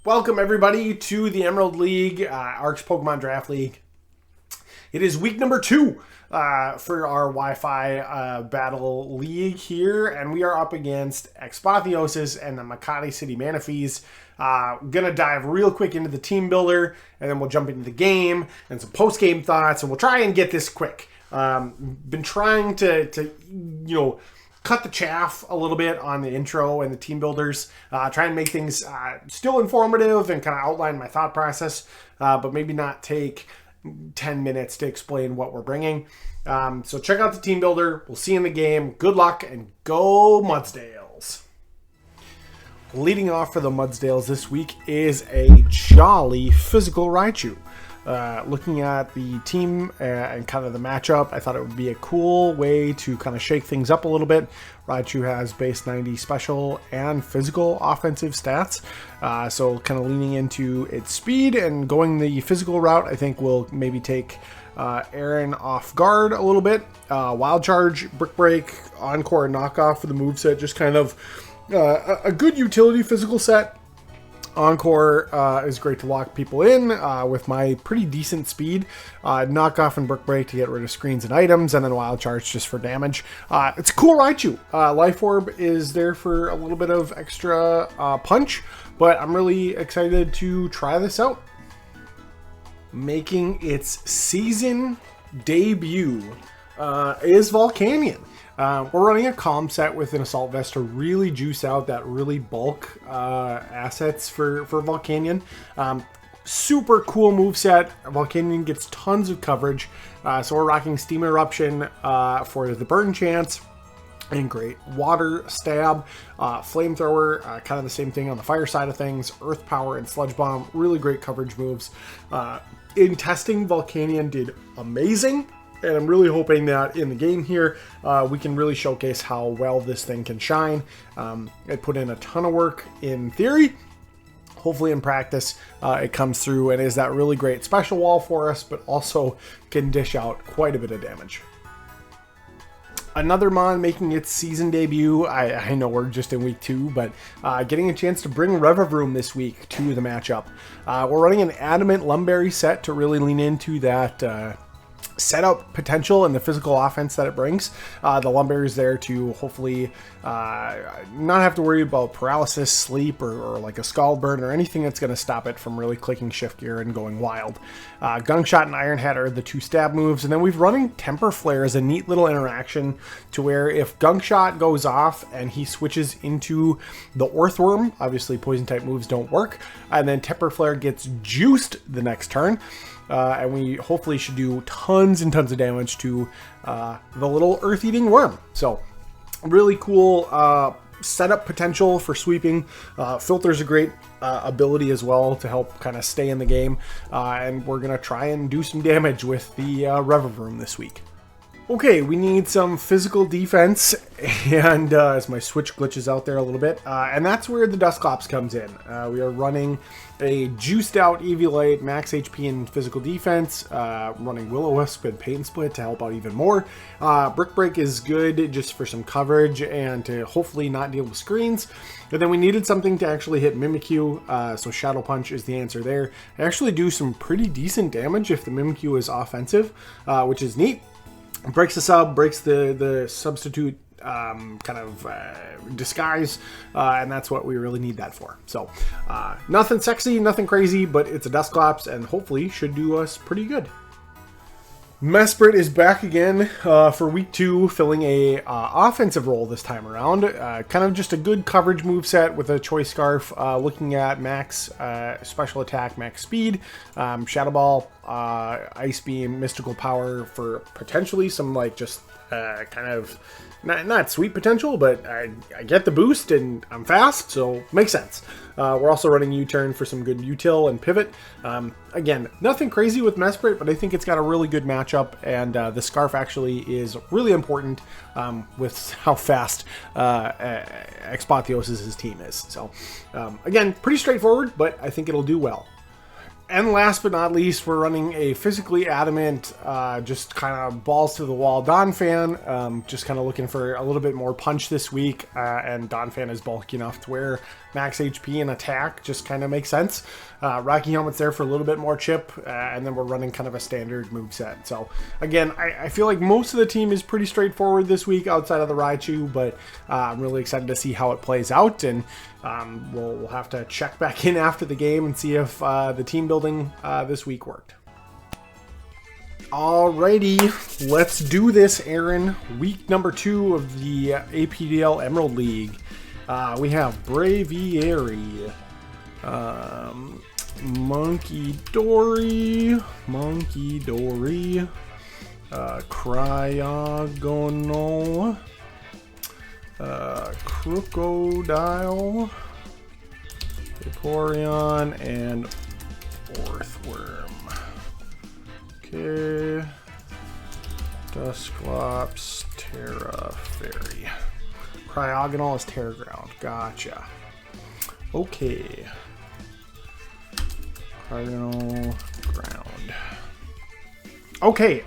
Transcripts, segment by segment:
Welcome everybody to the Emerald League, Arcs Pokemon Draft League. It is week number 2 for our Wi-Fi battle league here, and we are up against Expothiosis and the Makati City Manaphys. Gonna dive real quick into the team builder, and then we'll jump into the game and some post-game thoughts, and we'll try and get this quick. Been trying to cut the chaff a little bit on the intro and the team builders, try and make things still informative and kind of outline my thought process, but maybe not take 10 minutes to explain what we're bringing. So check out the team builder. We'll see you in the game. Good luck and go Mudsdales. Leading off for the Mudsdales this week is a jolly physical Raichu. Looking at the team and kind of the matchup, I thought it would be a cool way to kind of shake things up a little bit. Raichu has base 90 special and physical offensive stats, so kind of leaning into its speed and going the physical route, I think will maybe take Aaron off guard a little bit. Wild Charge, Brick Break, Encore, and Knockoff for the moveset, just kind of a good utility physical set. Encore is great to lock people in with my pretty decent speed. Knockoff and Brick Break to get rid of screens and items, and then Wild Charge just for damage. It's a cool Raichu. Life Orb is there for a little bit of extra punch, but I'm really excited to try this out. Making its season debut is Volcanion. We're running a calm set with an Assault Vest to really juice out that really bulk assets for Volcanion. Super cool moveset. Volcanion gets tons of coverage. So we're rocking Steam Eruption for the burn chance. And great Water Stab, Flamethrower, kind of the same thing on the fire side of things. Earth Power and Sludge Bomb, really great coverage moves. In testing, Volcanion did amazing. And I'm really hoping that in the game here, we can really showcase how well this thing can shine. It put in a ton of work in theory. Hopefully in practice, it comes through and is that really great special wall for us, but also can dish out quite a bit of damage. Another Mon making its season debut. I know we're just in week 2, but getting a chance to bring Revavroom this week to the matchup. We're running an Adamant Lumberry set to really lean into that setup potential and the physical offense that it brings. The Lumberry is there to hopefully not have to worry about paralysis, sleep, or like a Scald Burn or anything that's going to stop it from really clicking shift gear and going wild. Gunk Shot and Iron Head are the 2 stab moves, and then we've running Temper Flare as a neat little interaction to where if Gunk Shot goes off and he switches into the Earthworm, obviously poison type moves don't work, and then Temper Flare gets juiced the next turn. And we hopefully should do tons and tons of damage to the little earth-eating worm. So really cool setup potential for sweeping. Filter's a great ability as well to help kind of stay in the game. And we're going to try and do some damage with the Revavroom this week. Okay, we need some physical defense, and as my Switch glitches out there a little bit, and that's where the Dusclops comes in. We are running a juiced out Eviolite, max HP and physical defense, running Will-O-Wisp and Pain Split to help out even more. Brick Break is good just for some coverage and to hopefully not deal with screens. And then we needed something to actually hit Mimikyu, so Shadow Punch is the answer there. I actually do some pretty decent damage if the Mimikyu is offensive, which is neat. Breaks the sub, breaks the substitute disguise, and that's what we really need that for. So nothing sexy, nothing crazy, but it's a Dusclops and hopefully should do us pretty good. Mesprit is back again for week 2, filling a offensive role this time around. Kind of just a good coverage moveset with a Choice Scarf, looking at max special attack, max speed, Shadow Ball, Ice Beam, Mystical Power for potentially some like just kind of not sweet potential, but I get the boost and I'm fast, so makes sense. We're also running U-Turn for some good util and pivot. Again, nothing crazy with Mesprit, but I think it's got a really good matchup, and the Scarf actually is really important with how fast Expothiosis' team is. So again, pretty straightforward, but I think it'll do well. And last but not least, we're running a physically adamant, just kind of balls to the wall Donphan. Just kind of looking for a little bit more punch this week. And Donphan is bulky enough to where max HP and attack just kind of makes sense. Rocky Helmet's there for a little bit more chip. And then we're running kind of a standard moveset. So again, I feel like most of the team is pretty straightforward this week outside of the Raichu. But I'm really excited to see how it plays out. And we'll have to check back in after the game and see if the team building this week worked. Alrighty, let's do this, Aaron. Week number 2 of the APDL Emerald League. We have Braviary, Monkey Dory, Cryogonal, Crocodile, Vaporeon, and Earthworm. Okay. Dusclops, Terra Fairy. Cryogonal is Terra Ground. Gotcha. Okay. Cryogonal Ground. Okay,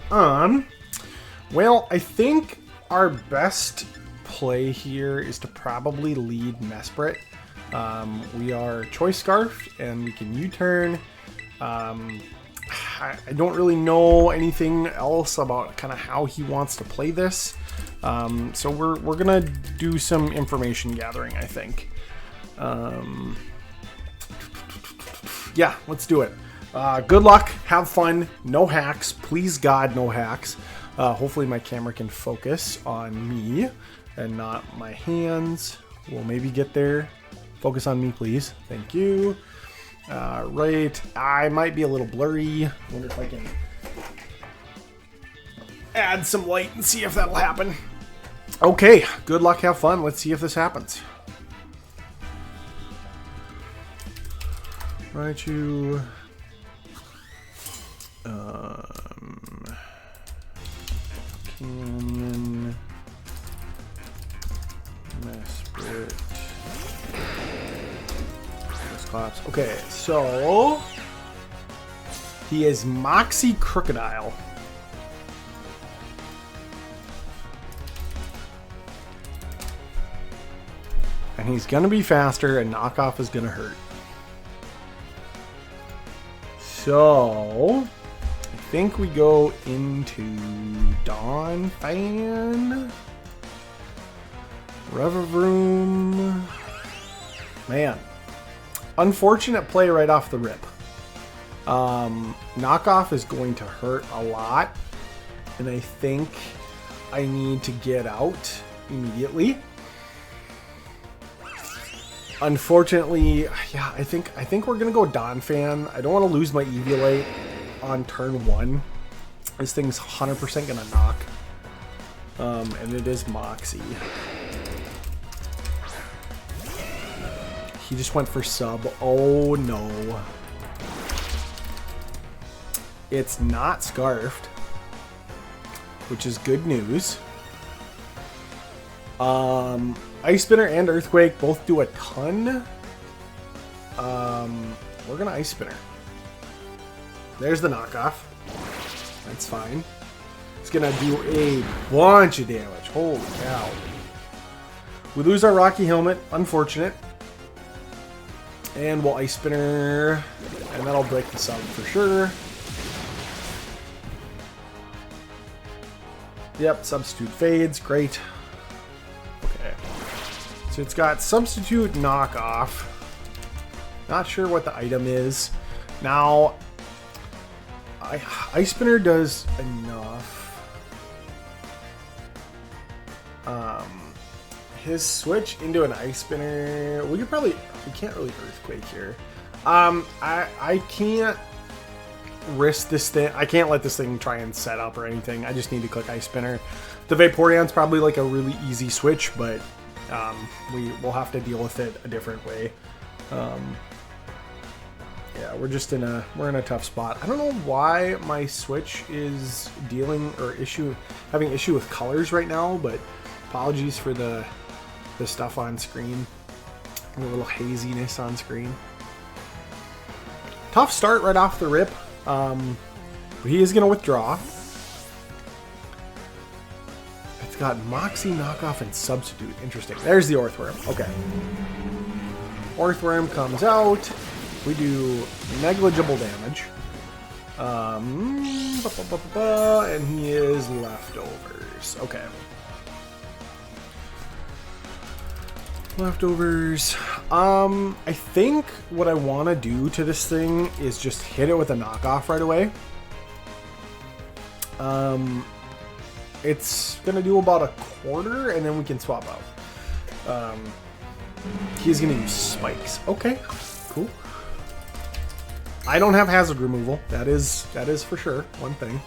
well, I think our best play here is to probably lead Mesprit. We are Choice Scarf and we can U-turn. I don't really know anything else about kind of how he wants to play this. So we're gonna do some information gathering, I think. Yeah, let's do it. Good luck, have fun, no hacks, please God, no hacks. Hopefully my camera can focus on me and not my hands. We'll maybe get there. Focus on me, please. Thank you. Right, I might be a little blurry. Wonder if I can add some light and see if that'll happen. Okay, good luck, have fun. Let's see if this happens. Raichu. Volcanion. Mesprit. Dusclops. Okay, so he is Moxie Crocodile. And he's gonna be faster, and knockoff is gonna hurt. So I think we go into Donphan. Revavroom. Man, unfortunate play right off the rip. Knockoff is going to hurt a lot, and I think I need to get out immediately. Unfortunately, yeah, I think we're gonna go Donphan. I don't want to lose my Eviolite on turn 1. This thing's 100% gonna knock, and it is Moxie. He just went for sub. Oh no. It's not Scarfed, which is good news. Ice Spinner and Earthquake both do a ton. We're gonna Ice Spinner. There's the knockoff. That's fine. It's gonna do a bunch of damage. Holy cow. We lose our Rocky Helmet. Unfortunate. And we'll Ice Spinner, and that'll break the sub for sure. Yep, Substitute fades. Great. Okay. So it's got Substitute Knockoff. Not sure what the item is. Now, Ice Spinner does enough. His switch into an Ice Spinner. We can't really Earthquake here. I can't risk this thing. I can't let this thing try and set up or anything. I just need to click Ice Spinner. The Vaporeon's probably like a really easy switch, but we'll have to deal with it a different way. Yeah, we're in a tough spot. I don't know why my Switch is having issue with colors right now, but apologies for the stuff on screen, the little haziness on screen. Tough start right off the rip. But he is going to withdraw. It's got Moxie, Knockoff, and Substitute. Interesting. There's the Orthworm. Okay. Orthworm comes out. We do negligible damage. And he is leftovers. Okay. Leftovers. I think what I want to do to this thing is just hit it with a knockoff right away. It's gonna do about a quarter, and then we can swap out. He's gonna use spikes. Okay, cool. I don't have hazard removal. That is for sure one thing.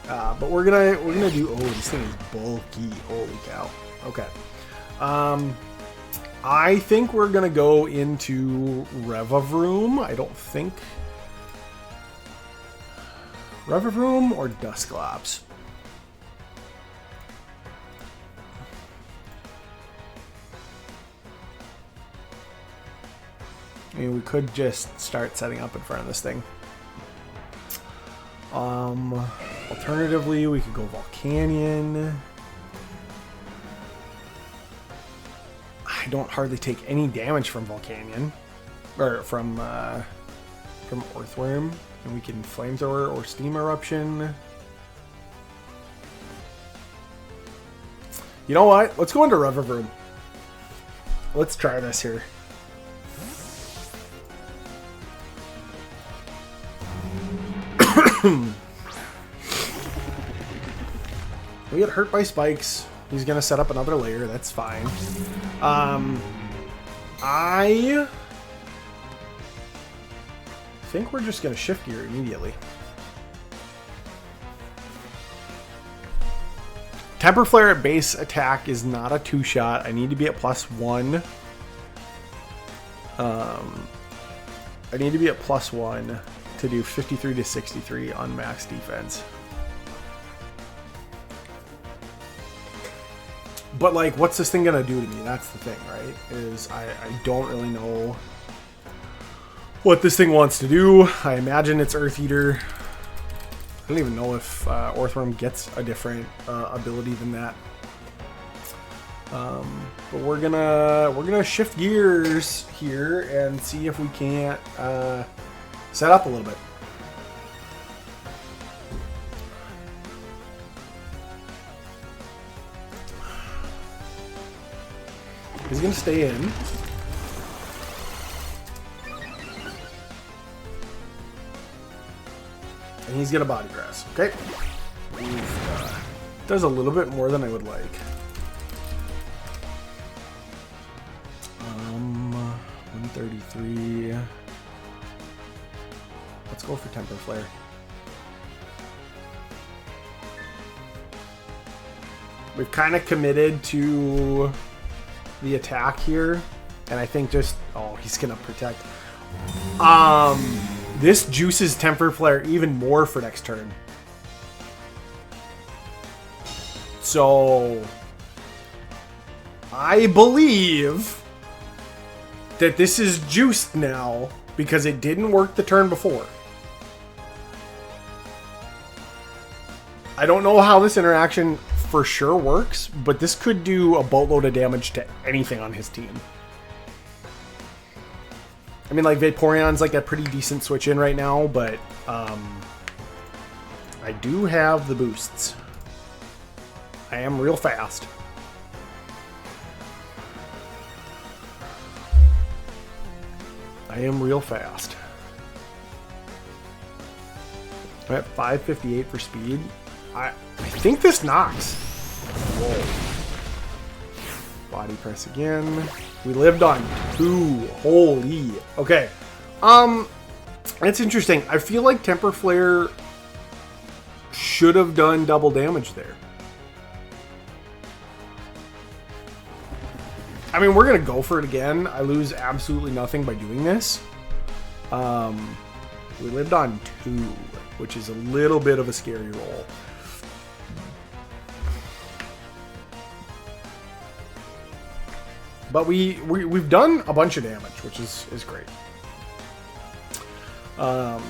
But we're gonna do. Oh, this thing is bulky. Holy cow. Okay. I think we're gonna go into Revavroom. I don't think Revavroom or Dusclops. I mean, we could just start setting up in front of this thing. Alternatively, we could go Volcanion. I don't hardly take any damage from Volcanion, or from Orthworm, and we can Flamethrower or Steam Eruption. You know what? Let's go into Revavroom. Let's try this here. We get hurt by spikes. He's gonna set up another layer. That's fine. I think we're just gonna shift gear immediately. Temper Flare at base attack is not a 2-shot. I need to be at +1. I need to be at +1 to do 53 to 63 on max defense. But, like, what's this thing gonna do to me? That's the thing, right? Is I don't really know what this thing wants to do. I imagine it's Earth Eater. I don't even know if Orthworm gets a different ability than that. But we're gonna shift gears here and see if we can't set up a little bit. He's gonna stay in. And he's gonna body grass. Okay. Does a little bit more than I would like. 133. Let's go for Temper Flare. We've kind of committed to the attack here, and I think just he's gonna protect. This juices Temper Flare even more for next turn. So I believe that this is juiced now because it didn't work the turn before. I don't know how this interaction for sure works, but this could do a boatload of damage to anything on his team. I mean, like, Vaporeon's like a pretty decent switch in right now, but I do have the boosts. I am real fast. I am real fast. I'm at 558 for speed. I think this knocks. Whoa. Body press again. We lived on 2. Holy. Okay. It's interesting. I feel like Temper Flare should have done double damage there. I mean, we're going to go for it again. I lose absolutely nothing by doing this. We lived on 2, which is a little bit of a scary roll. But we've done a bunch of damage, which is great. Something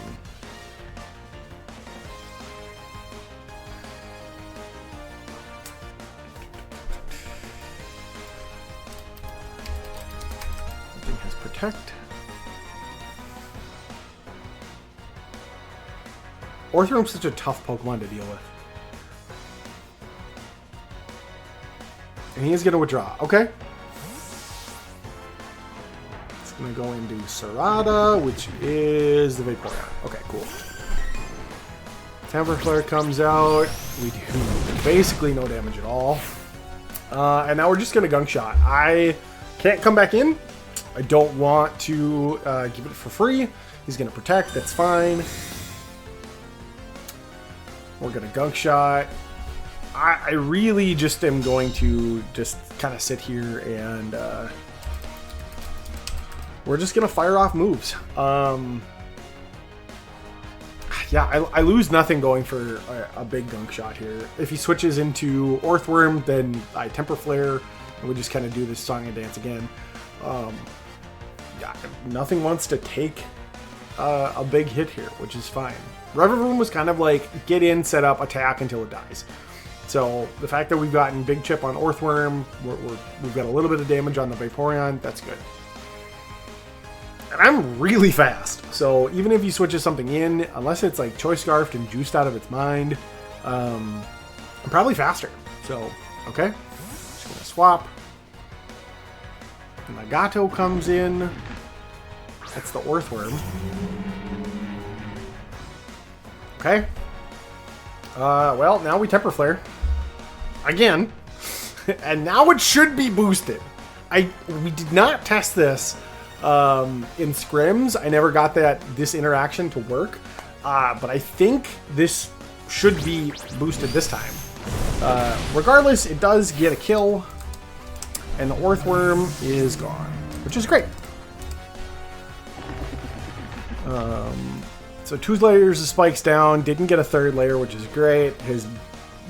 has protect. Orthroom's such a tough Pokemon to deal with. And he is going to withdraw. Okay. It's going to go into Serrata, which is the Vaporeon. Okay, cool. Temper Flare comes out. We do basically no damage at all. And now we're just going to Gunk Shot. I can't come back in. I don't want to give it for free. He's going to protect. That's fine. We're going to Gunk Shot. I really just am going to just kind of sit here and we're just going to fire off moves. Yeah, I lose nothing going for a big Gunk Shot here. If he switches into Orthworm, then I Temper Flare, and we just kind of do this song and dance again. Yeah, nothing wants to take a big hit here, which is fine. Revavroom was kind of like get in, set up, attack until it dies. So the fact that we've gotten big chip on Orthworm, we've got a little bit of damage on the Vaporeon, that's good. And I'm really fast, so even if he switches something in, unless it's like Choice Scarfed and juiced out of its mind, I'm probably faster. So, okay, just gonna swap. Nagato comes in. That's the Orthworm. Okay. Well, now we Temper Flare. Again. And now it should be boosted. We did not test this in scrims. I never got this interaction to work. But I think this should be boosted this time. Regardless, it does get a kill. And the Orthworm is gone, which is great. So 2 layers of spikes down, didn't get a 3rd layer, which is great.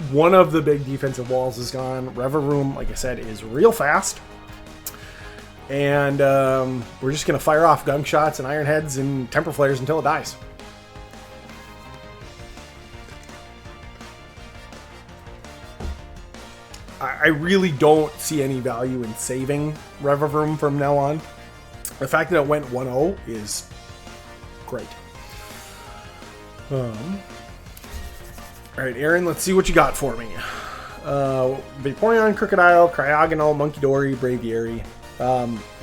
One of the big defensive walls is gone. Revavroom, like I said, is real fast. And we're just going to fire off Gunk Shots and Iron Heads and Temper Flares until it dies. I really don't see any value in saving Revavroom from now on. The fact that it went 1-0 is great. Alright, Aaron, let's see what you got for me. Vaporeon, Crocodile, Cryogonal, Munkidori, Braviary.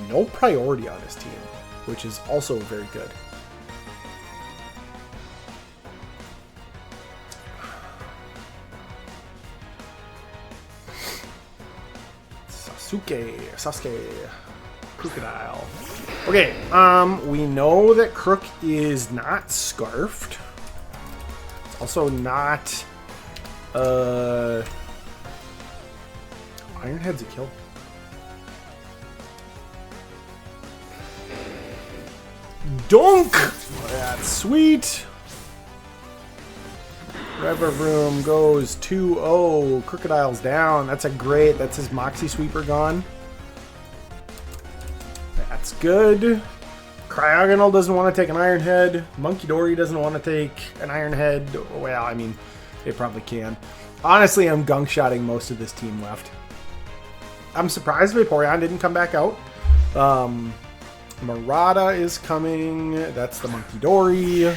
No priority on this team, which is also very good. Sasuke, Crocodile. Okay, we know that Crook is not Scarfed. It's also not, Iron Head's a kill. Dunk! That's sweet. Revavroom goes 2-0. Crocodile's down. That's his Moxie Sweeper gone. That's good. Cryogonal doesn't want to take an Iron Head. Munkidori doesn't want to take an Iron Head. Well, I mean, they probably can. Honestly, I'm Gunk Shotting most of this team left. I'm surprised Vaporeon didn't come back out. Murata is coming. That's the Munkidori.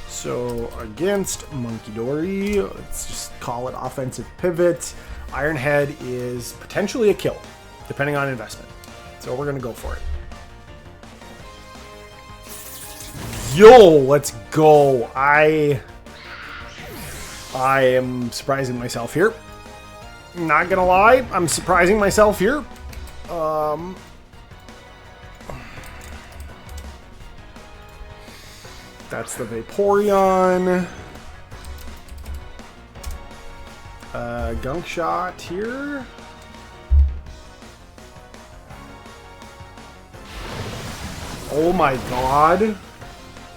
So against Munkidori, let's just call it offensive pivot. Iron Head is potentially a kill, depending on investment. So we're going to go for it. Yo, let's go. I am surprising myself here. Not going to lie, I'm surprising myself here. That's the Vaporeon. Gunk Shot here. Oh my god.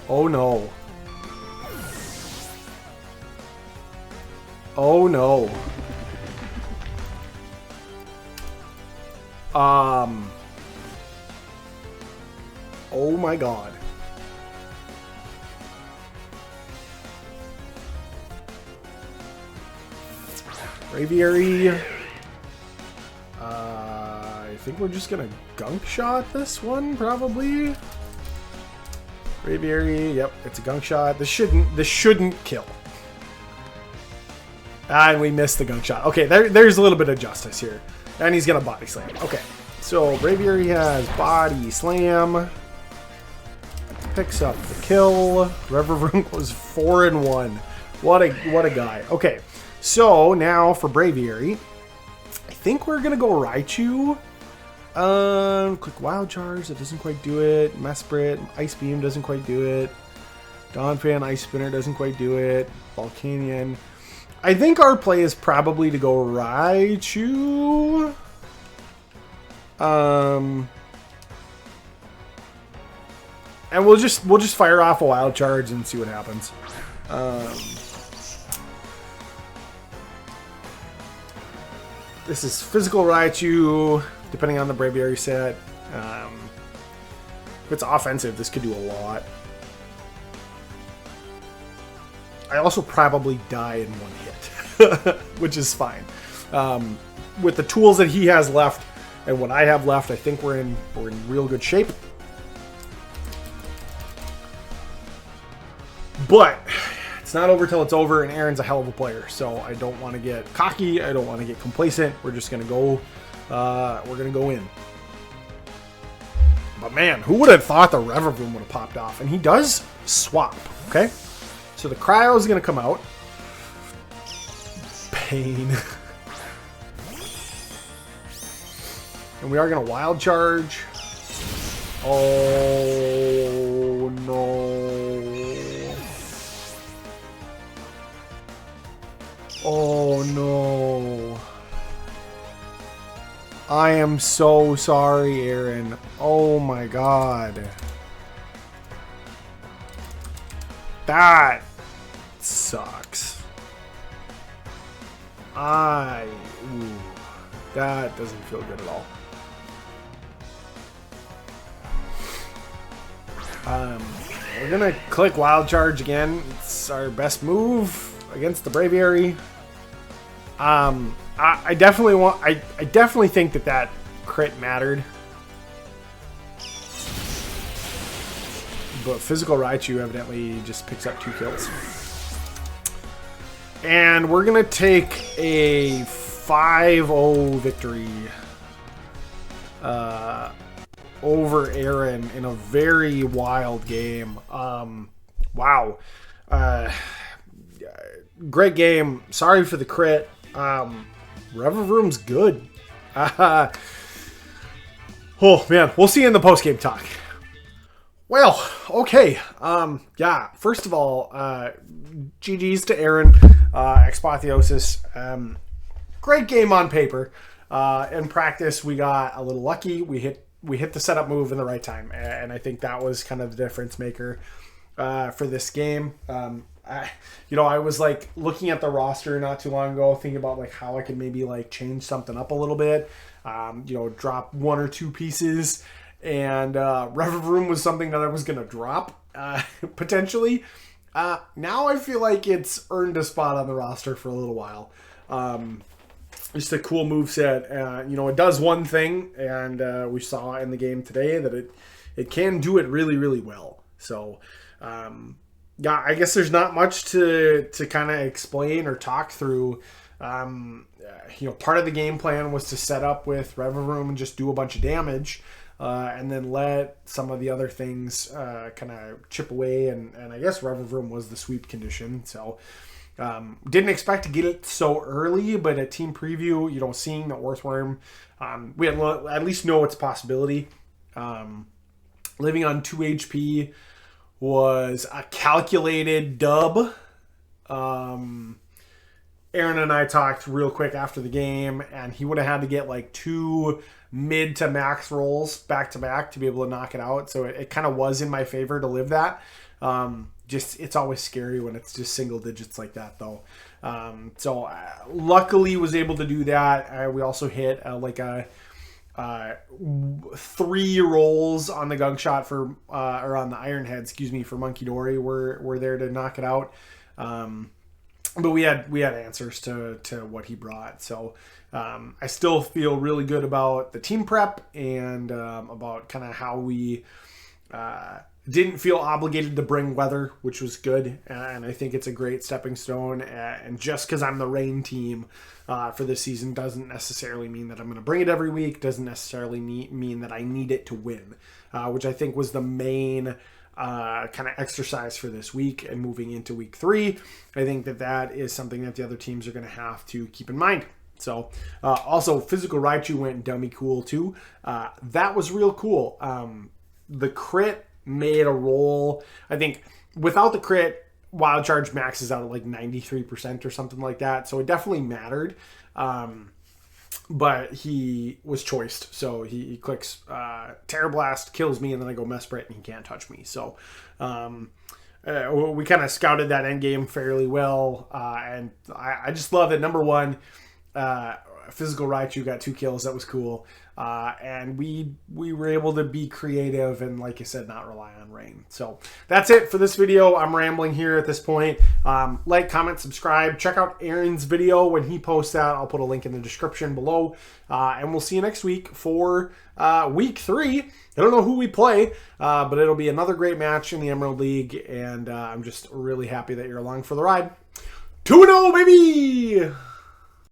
Oh no. Oh no. Oh my god. Braviary. I think we're just gonna gunk shot this one, probably. Braviary, yep, it's a gunk shot. This shouldn't kill. And we missed the gunk shot. Okay, there's a little bit of justice here. And he's gonna body slam. Okay, so Braviary has body slam. Picks up the kill. Revavroom was 4-1. What a guy. Okay, so now for Braviary, I think we're gonna go Raichu. Quick Wild Charge, that doesn't quite do it. Mesprit, Ice Beam doesn't quite do it. Donphan, Ice Spinner doesn't quite do it. Volcanion. I think our play is probably to go Raichu. And we'll just fire off a Wild Charge and see what happens. This is physical Raichu, depending on the Braviary set. If it's offensive, this could do a lot. I also probably die in one hit, which is fine. With the tools that he has left and what I have left, I think we're in real good shape. But it's not over till it's over, and Aaron's a hell of a player, so I don't want to get cocky. I don't want to get complacent. We're just gonna go. We're gonna go in. But man, who would have thought the Revavroom would have popped off? And he does swap. Okay, so the cryo is gonna come out. Pain. And we are gonna wild charge. Oh no. Oh no. I am so sorry, Aaron. Oh my god. That sucks. That doesn't feel good at all. We're gonna click Wild Charge again. It's our best move against the Braviary. I definitely think that crit mattered. But physical Raichu evidently just picks up 2 kills. And we're gonna take a 5-0 victory over Aaron in a very wild game. Wow. Great game. Sorry for the crit. Revavroom's good. Oh man, we'll see you in the post-game talk. Well, okay. Yeah, first of all, GG's to Aaron. Expotheosis. Great game on paper. In practice, we got a little lucky. We hit the setup move in the right time, and I think that was kind of the difference maker for this game. I was like looking at the roster not too long ago, thinking about like how I could maybe like change something up a little bit. Drop 1 or 2 pieces, and Revavroom was something that I was gonna drop potentially. Now I feel like it's earned a spot on the roster for a little while. Just a cool moveset. It does one thing, and we saw in the game today that it can do it really, really well. So, yeah, I guess there's not much to kind of explain or talk through. Part of the game plan was to set up with Revavroom and just do a bunch of damage, and then let some of the other things kind of chip away. And I guess Revavroom was the sweep condition. So, didn't expect to get it so early, but at team preview, seeing the Earthworm, we at least know its possibility. Living on 2 HP was a calculated dub. Aaron and I talked real quick after the game, and he would have had to get like 2 mid to max rolls back to back to be able to knock it out. So it kind of was in my favor to live that. It's always scary when it's just single digits like that, though. So luckily was able to do that. We also hit 3 rolls on the gunk shot or on the iron head, for Monkey Dory. We're there to knock it out. but we had answers to what he brought. So I still feel really good about the team prep and about kind of how we didn't feel obligated to bring weather, which was good. And I think it's a great stepping stone. And just because I'm the rain team for this season doesn't necessarily mean that I'm going to bring it every week. Doesn't necessarily mean that I need it to win, which I think was the main kind of exercise for this week and moving into week 3. I think that is something that the other teams are going to have to keep in mind. So also physical Raichu went dummy cool too. That was real cool. The crit made a roll. I think without the crit, Wild Charge maxes out at like 93% or something like that. So it definitely mattered. But he was choiced. So he clicks Terror Blast, kills me, and then I go Mesprit, and he can't touch me. So we kind of scouted that end game fairly well. And I just love that, number one, physical Raichu got 2 kills. That was cool. And we were able to be creative and, like I said, not rely on rain. So that's it for this video. I'm rambling here at this point. Like, comment, subscribe. Check out Aaron's video when he posts that. I'll put a link in the description below. And we'll see you next week for week 3. I don't know who we play, but it'll be another great match in the Emerald League. And I'm just really happy that you're along for the ride. 2-0, baby!